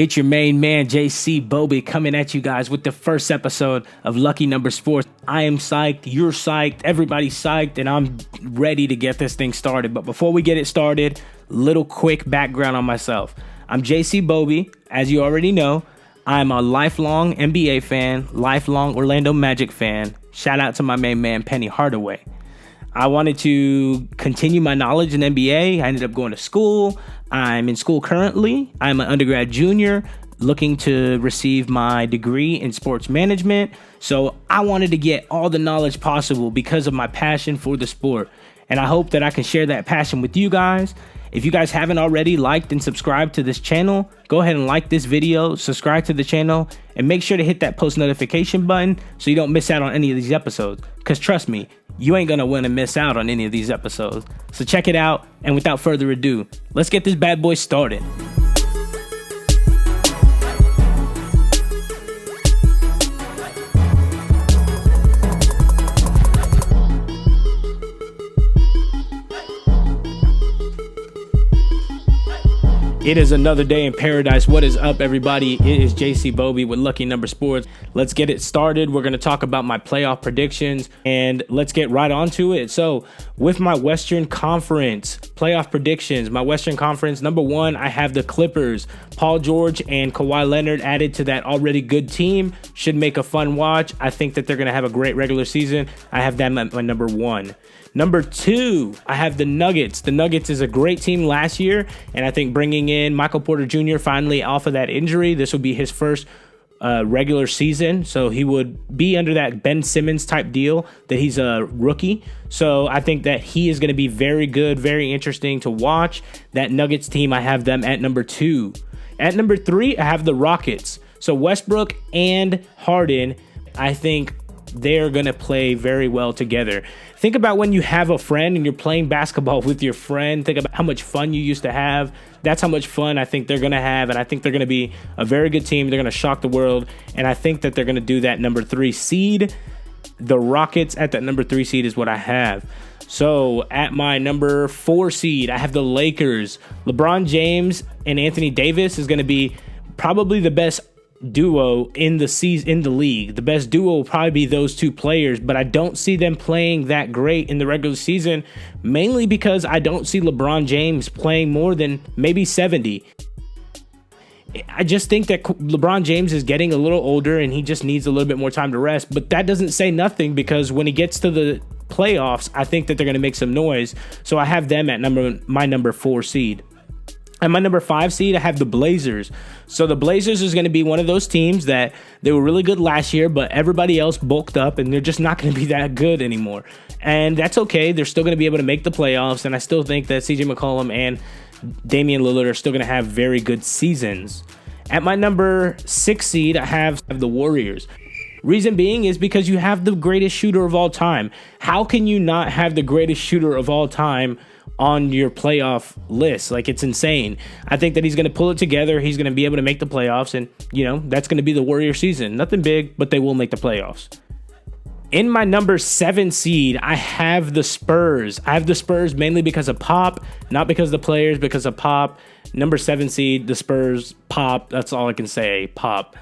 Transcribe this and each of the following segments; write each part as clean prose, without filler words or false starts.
It's your main man, JC Bobby, coming at you guys with the first episode of Lucky Number Sports. I am psyched, you're psyched, everybody's psyched, and I'm ready to get this thing started. But before we get it started, little quick background on myself. I'm JC Bobby, as you already know. I'm a lifelong NBA fan, lifelong Orlando Magic fan. Shout out to my main man, Penny Hardaway. I wanted to continue my knowledge in NBA. I ended up going to school. I'm in school currently. I'm an undergrad junior looking to receive my degree in sports management. So I wanted to get all the knowledge possible because of my passion for the sport. And I hope that I can share that passion with you guys. If you guys haven't already liked and subscribed to this channel, go ahead and like this video, subscribe to the channel, and make sure to hit that post notification button so you don't miss out on any of these episodes. Because trust me, you ain't gonna want to miss out on any of these episodes. So check it out, and without further ado, let's get this bad boy started. It is another day in paradise. What is up, everybody? It is JC Bobby with Lucky Number Sports. Let's get it started. We're going to talk about my playoff predictions, and let's get right onto it. So with my Western Conference playoff predictions, my Western Conference, number one, I have the Clippers. Paul George and Kawhi Leonard added to that already good team. Should make a fun watch. I think that they're going to have a great regular season. I have them at my number one. Number two, I have the Nuggets. The Nuggets is a great team last year, and I think bringing in Michael Porter Jr. finally off of that injury, this will be his first regular season, so he would be under that Ben Simmons type deal that he's a rookie. So I think that he is going to be very good, very interesting to watch. That Nuggets team, I have them at number two. At number three, I have the Rockets. So Westbrook and Harden, I think they're going to play very well together. Think about when you have a friend and you're playing basketball with your friend. Think about how much fun you used to have. That's how much fun I think they're going to have. And I think they're going to be a very good team. They're going to shock the world. And I think that they're going to do that number three seed. The Rockets at that number three seed is what I have. So at my number four seed, I have the Lakers. LeBron James and Anthony Davis is going to be probably the best duo in the season, in the league. The best duo will probably be those two players, but I don't see them playing that great in the regular season, mainly because I don't see LeBron James playing more than maybe 70. I just think that LeBron James is getting a little older and he just needs a little bit more time to rest, but that doesn't say nothing because when he gets to the playoffs, I think that they're going to make some noise. So I have them at my number four seed. At my number five seed, I have the Blazers. So the Blazers is going to be one of those teams that they were really good last year, but everybody else bulked up and they're just not going to be that good anymore. And that's okay. They're still going to be able to make the playoffs. And I still think that CJ McCollum and Damian Lillard are still going to have very good seasons. At my number six seed, I have the Warriors. Reason being is because you have the greatest shooter of all time. How can you not have the greatest shooter of all time on your playoff list? Like, it's insane. I think that he's going to pull it together. He's going to be able to make the playoffs, and that's going to be the Warrior season. Nothing big, but they will make the playoffs. In my number seven seed, I have the Spurs. I have the Spurs mainly because of Pop, not because of the players, because of Pop. Number seven seed, the Spurs, Pop. That's all I can say, Pop.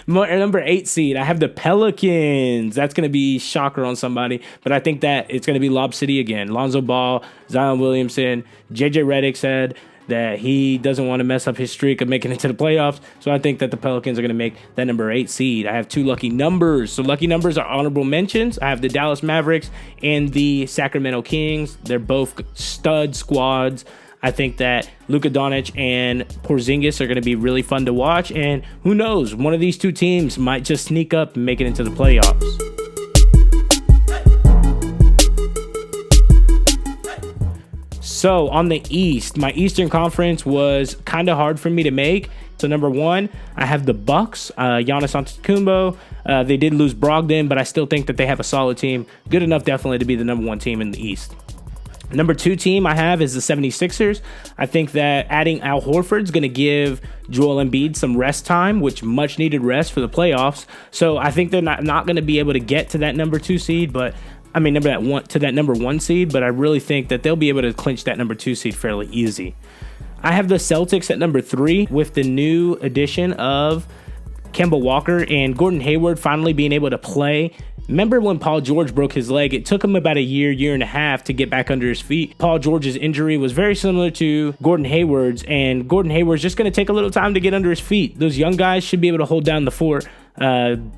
Number eight seed, I have the Pelicans. That's going to be shocker on somebody, but I think that it's going to be Lob City again. Lonzo Ball, Zion Williamson, JJ Redick said that he doesn't want to mess up his streak of making it to the playoffs, so I think that the Pelicans are going to make that number eight seed. I have two lucky numbers. So lucky numbers are honorable mentions. I have the Dallas Mavericks and the Sacramento Kings. They're both stud squads. I think that Luka Doncic and Porzingis are going to be really fun to watch. And who knows, one of these two teams might just sneak up and make it into the playoffs. So on the East, my Eastern Conference was kind of hard for me to make. So number one, I have the Bucks, Giannis Antetokounmpo. They did lose Brogdon, but I still think that they have a solid team. Good enough definitely to be the number one team in the East. Number two team I have is the 76ers. I think that adding Al Horford is going to give Joel Embiid some rest time, which much needed rest for the playoffs. So I think they're not going to be able to get to that number two seed, but number one seed, but I really think that they'll be able to clinch that number two seed fairly easy. I have the Celtics at number 3 with the new addition of Kemba Walker and Gordon Hayward finally being able to play. Remember when Paul George broke his leg? It took him about a year and a half to get back under his feet. Paul George's injury was very similar to Gordon Hayward's, and Gordon Hayward's just going to take a little time to get under his feet. Those young guys should be able to hold down the fort.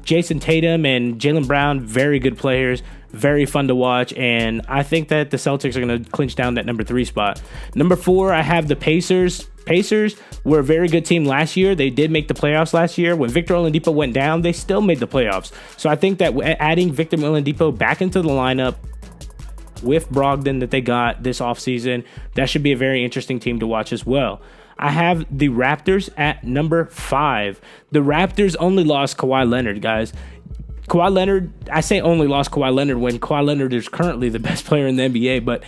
Jason Tatum and Jaylen Brown, very good players, very fun to watch, and I think that the Celtics are going to clinch down that number 3 spot. Number 4, I have the Pacers. Pacers were a very good team last year. They did make the playoffs last year. When Victor Oladipo went down, they still made the playoffs. So I think that adding Victor Oladipo back into the lineup with Brogdon that they got this offseason, that should be a very interesting team to watch as well. I have the Raptors at number 5. The Raptors only lost Kawhi Leonard, guys. Kawhi Leonard, I say only lost Kawhi Leonard when Kawhi Leonard is currently the best player in the NBA, but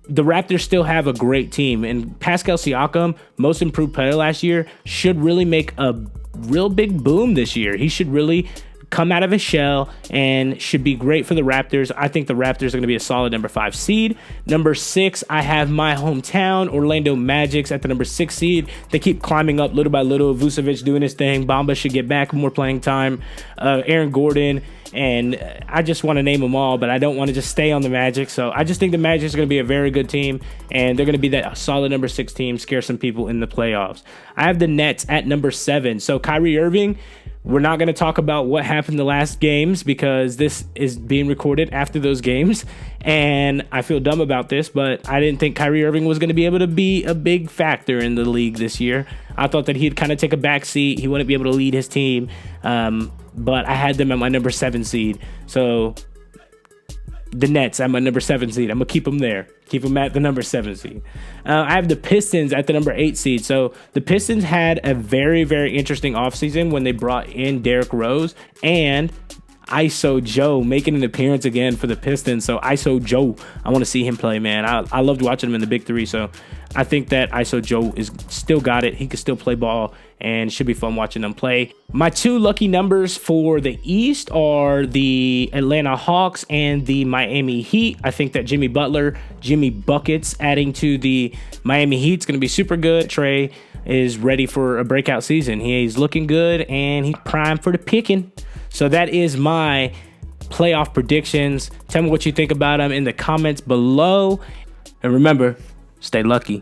the Raptors still have a great team, and Pascal Siakam, most improved player last year, should really make a real big boom this year. He should really come out of his shell and should be great for the Raptors. I think the Raptors are going to be a solid number 5 seed. Number 6, I have my hometown, Orlando Magic, at the number 6 seed. They keep climbing up little by little. Vucevic doing his thing. Bamba should get back more playing time. Aaron Gordon. And I just want to name them all, but I don't want to just stay on the Magic. So I just think the Magic is going to be a very good team, and they're going to be that solid number 6 team, scare some people in the playoffs. I have the Nets at number 7. So Kyrie Irving, we're not going to talk about what happened the last games because this is being recorded after those games. And I feel dumb about this, but I didn't think Kyrie Irving was going to be able to be a big factor in the league this year. I thought that he'd kind of take a back seat. He wouldn't be able to lead his team. But I had them at my number 7 seed. So the Nets at my number 7 seed. I'm going to keep them there. Keep them at the number 7 seed. I have the Pistons at the number 8 seed. So the Pistons had a very, very interesting offseason when they brought in Derrick Rose and ISO Joe making an appearance again for the Pistons. So ISO Joe, I want to see him play, man. I loved watching him in the Big 3. So I think that ISO Joe is still got it. He can still play ball, and should be fun watching them play. My 2 lucky numbers for the East are the Atlanta Hawks and the Miami Heat. I think that Jimmy Butler, Jimmy Buckets, adding to the Miami Heat is going to be super good. Trey is ready for a breakout season. He's looking good, and he's primed for the picking. So that is my playoff predictions. Tell me what you think about them in the comments below. And remember, stay lucky.